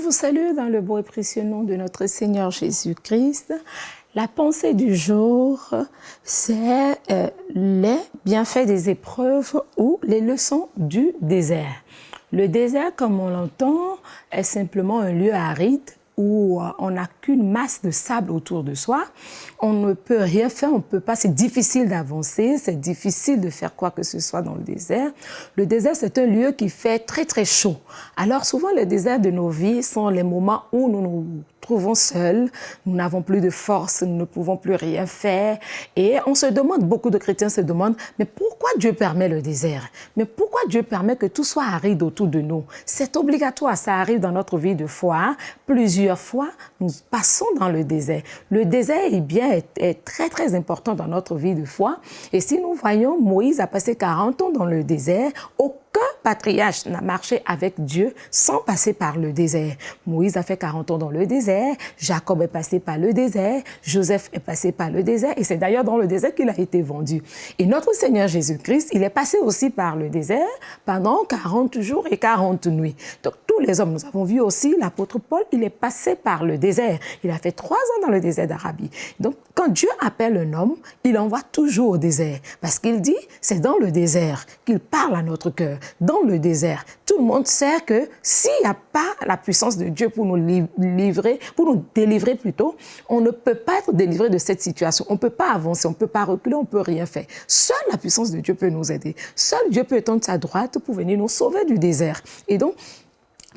vous salue dans le beau et précieux nom de notre Seigneur Jésus-Christ. La pensée du jour, c'est les bienfaits des épreuves ou les leçons du désert. Le désert, comme on l'entend, est simplement un lieu aride où on n'a qu'une masse de sable autour de soi. On ne peut rien faire, on ne peut pas, c'est difficile d'avancer, c'est difficile de faire quoi que ce soit dans le désert. Le désert, c'est un lieu qui fait très très chaud. Alors souvent, les déserts de nos vies sont les moments où nous nous trouvons seuls, nous n'avons plus de force, nous ne pouvons plus rien faire. Et on se demande, beaucoup de chrétiens se demandent, mais pourquoi Dieu permet le désert? Mais pourquoi Dieu permet que tout soit aride autour de nous? C'est obligatoire, ça arrive dans notre vie de foi. Plusieurs fois, nous passons dans le désert. Le désert est très très important dans notre vie de foi. Et si nous voyons, Moïse a passé 40 ans dans le désert, aucun patriarche n'a marché avec Dieu sans passer par le désert. Moïse a fait 40 ans dans le désert, Jacob est passé par le désert, Joseph est passé par le désert et c'est d'ailleurs dans le désert qu'il a été vendu. Et notre Seigneur Jésus-Christ, il est passé aussi par le désert pendant 40 jours et 40 nuits. Donc tous les hommes, nous avons vu aussi l'apôtre Paul, il est passé par le désert. Il a fait 3 ans dans le désert d'Arabie. Donc quand Dieu appelle un homme, il envoie toujours au désert parce qu'il dit, c'est dans le désert qu'il parle à notre cœur. Dans le désert, tout le monde sait que s'il n'y a pas la puissance de Dieu pour nous délivrer plutôt, on ne peut pas être délivré de cette situation. On ne peut pas avancer, on ne peut pas reculer, on ne peut rien faire. Seule la puissance de Dieu peut nous aider. Seul Dieu peut étendre sa droite pour venir nous sauver du désert. Et donc,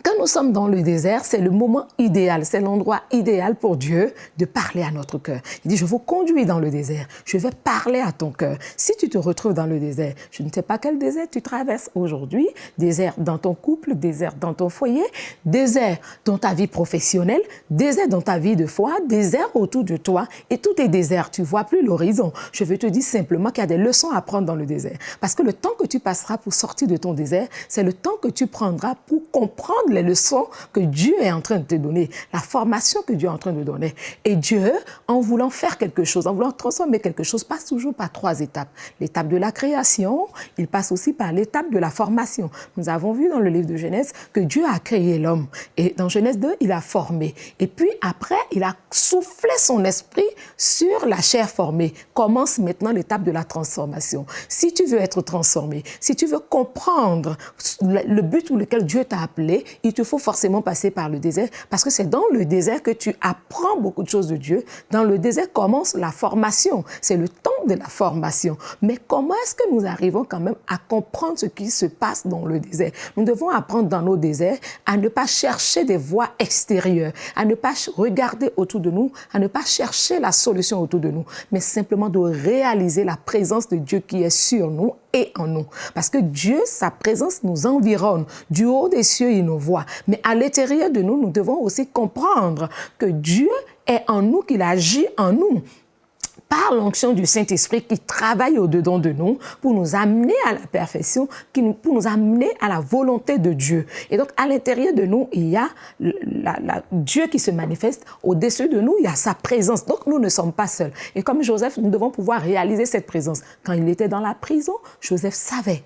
quand nous sommes dans le désert, c'est le moment idéal, c'est l'endroit idéal pour Dieu de parler à notre cœur. Il dit, je vous conduis dans le désert, je vais parler à ton cœur. Si tu te retrouves dans le désert, je ne sais pas quel désert tu traverses aujourd'hui, désert dans ton couple, désert dans ton foyer, désert dans ta vie professionnelle, désert dans ta vie de foi, désert autour de toi, et tout est désert, tu ne vois plus l'horizon. Je veux te dire simplement qu'il y a des leçons à prendre dans le désert. Parce que le temps que tu passeras pour sortir de ton désert, c'est le temps que tu prendras pour comprendre les leçons que Dieu est en train de te donner, la formation que Dieu est en train de donner. Et Dieu, en voulant faire quelque chose, en voulant transformer quelque chose, passe toujours par 3 étapes. L'étape de la création, il passe aussi par l'étape de la formation. Nous avons vu dans le livre de Genèse que Dieu a créé l'homme. Et dans Genèse 2, il a formé. Et puis après, il a soufflé son esprit sur la chair formée. Commence maintenant l'étape de la transformation. Si tu veux être transformé, si tu veux comprendre le but pour lequel Dieu t'a appelé, il te faut forcément passer par le désert parce que c'est dans le désert que tu apprends beaucoup de choses de Dieu. Dans le désert commence la formation. C'est le temps de la formation. Mais comment est-ce que nous arrivons quand même à comprendre ce qui se passe dans le désert? Nous devons apprendre dans nos déserts à ne pas chercher des voies extérieures, à ne pas regarder autour de nous, à ne pas chercher la solution autour de nous, mais simplement de réaliser la présence de Dieu qui est sur nous et en nous. Parce que Dieu, sa présence nous environne. Du haut des cieux, il nous voit. Mais à l'intérieur de nous, nous devons aussi comprendre que Dieu est en nous, qu'il agit en nous par l'onction du Saint-Esprit qui travaille au-dedans de nous pour nous amener à la perfection, pour nous amener à la volonté de Dieu. Et donc, à l'intérieur de nous, il y a Dieu qui se manifeste. Au-dessus de nous, il y a sa présence. Donc, nous ne sommes pas seuls. Et comme Joseph, nous devons pouvoir réaliser cette présence. Quand il était dans la prison, Joseph savait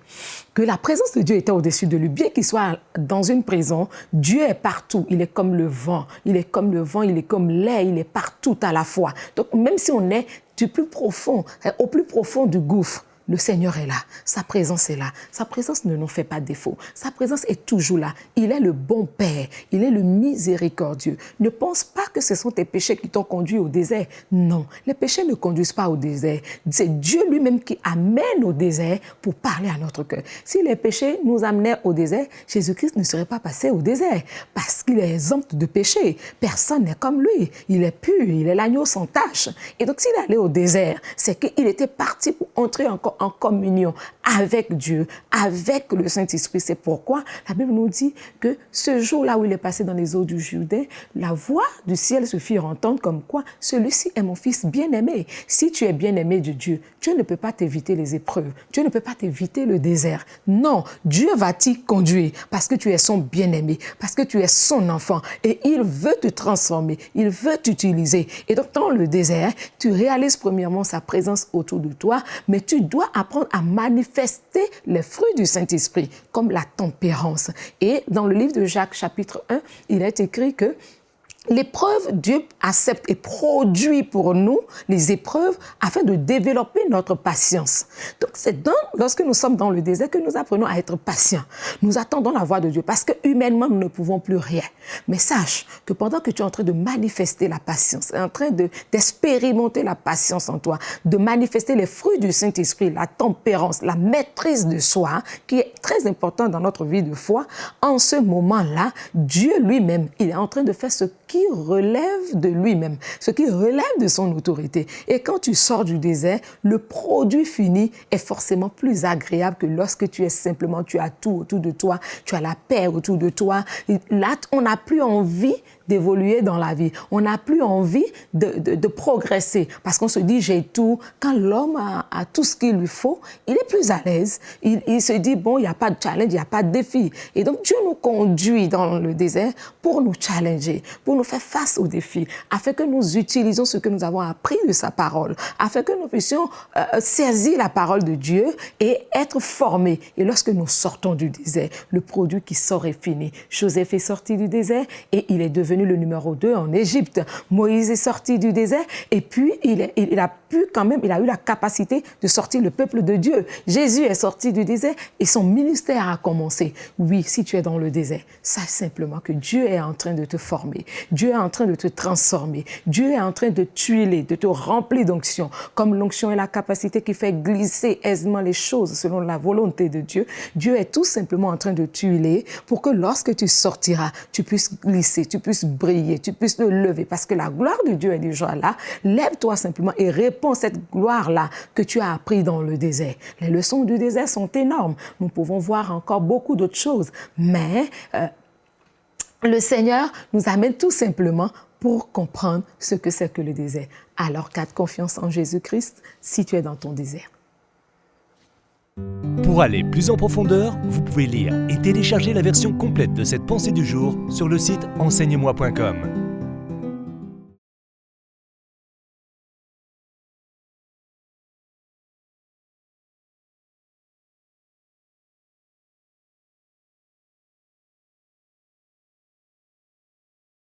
que la présence de Dieu était au-dessus de lui. Bien qu'il soit dans une prison, Dieu est partout. Il est comme le vent. Il est comme le vent, il est comme l'air. Il est partout à la fois. Donc, même si on est du plus profond, au plus profond du gouffre, le Seigneur est là, sa présence est là. Sa présence ne nous fait pas défaut. Sa présence est toujours là. Il est le bon Père, il est le miséricordieux. Ne pense pas que ce sont tes péchés qui t'ont conduit au désert. Non, les péchés ne conduisent pas au désert. C'est Dieu lui-même qui amène au désert pour parler à notre cœur. Si les péchés nous amenaient au désert, Jésus-Christ ne serait pas passé au désert parce qu'il est exempt de péché. Personne n'est comme lui. Il est pur, il est l'agneau sans tache. Et donc, s'il allait au désert, c'est qu'il était parti pour entrer encore en communion avec Dieu, avec le Saint-Esprit. C'est pourquoi la Bible nous dit que ce jour-là où il est passé dans les eaux du Jourdain, la voix du ciel se fit entendre comme quoi celui-ci est mon fils bien-aimé. Si tu es bien-aimé de Dieu, Dieu ne peut pas t'éviter les épreuves. Dieu ne peut pas t'éviter le désert. Non, Dieu va t'y conduire parce que tu es son bien-aimé, parce que tu es son enfant et il veut te transformer, il veut t'utiliser. Et donc dans le désert, tu réalises premièrement sa présence autour de toi, mais tu dois apprendre à manifester manifester les fruits du Saint-Esprit, comme la tempérance. Et dans le livre de Jacques, chapitre 1, il est écrit que l'épreuve, Dieu accepte et produit pour nous les épreuves afin de développer notre patience. Donc, c'est lorsque nous sommes dans le désert que nous apprenons à être patients. Nous attendons la voix de Dieu parce que humainement, nous ne pouvons plus rien. Mais sache que pendant que tu es en train de manifester la patience, en train d'expérimenter la patience en toi, de manifester les fruits du Saint-Esprit, la tempérance, la maîtrise de soi, qui est très important dans notre vie de foi, en ce moment-là, Dieu lui-même, il est en train de faire ce qui relève de lui-même, ce qui relève de son autorité. Et quand tu sors du désert, le produit fini est forcément plus agréable que lorsque tu es simplement, tu as tout autour de toi, tu as la paix autour de toi. Et là, on n'a plus envie d'évoluer dans la vie. On n'a plus envie de progresser parce qu'on se dit j'ai tout. Quand l'homme a tout ce qu'il lui faut, il est plus à l'aise. Il se dit bon, il n'y a pas de challenge, il n'y a pas de défi. Et donc Dieu nous conduit dans le désert pour nous challenger, pour nous faire face aux défis, afin que nous utilisions ce que nous avons appris de sa parole, afin que nous puissions saisir la parole de Dieu et être formés. Et lorsque nous sortons du désert, le produit qui sort est fini. Joseph est sorti du désert et il est devenu le numéro 2 en Égypte. Moïse est sorti du désert et puis il a eu la capacité de sortir le peuple de Dieu. Jésus est sorti du désert et son ministère a commencé. Oui, si tu es dans le désert, sache simplement que Dieu est en train de te former. Dieu est en train de te transformer. Dieu est en train de tuiler, de te remplir d'onction. Comme l'onction est la capacité qui fait glisser aisément les choses selon la volonté de Dieu, Dieu est tout simplement en train de tuiler pour que lorsque tu sortiras, tu puisses glisser, tu puisses briller, tu puisses te lever parce que la gloire de Dieu est déjà là. Lève-toi simplement et réponds cette gloire-là que tu as appris dans le désert. Les leçons du désert sont énormes. Nous pouvons voir encore beaucoup d'autres choses, mais le Seigneur nous amène tout simplement pour comprendre ce que c'est que le désert. Alors, garde confiance en Jésus-Christ si tu es dans ton désert. Pour aller plus en profondeur, vous pouvez lire et télécharger la version complète de cette pensée du jour sur le site enseigne-moi.com.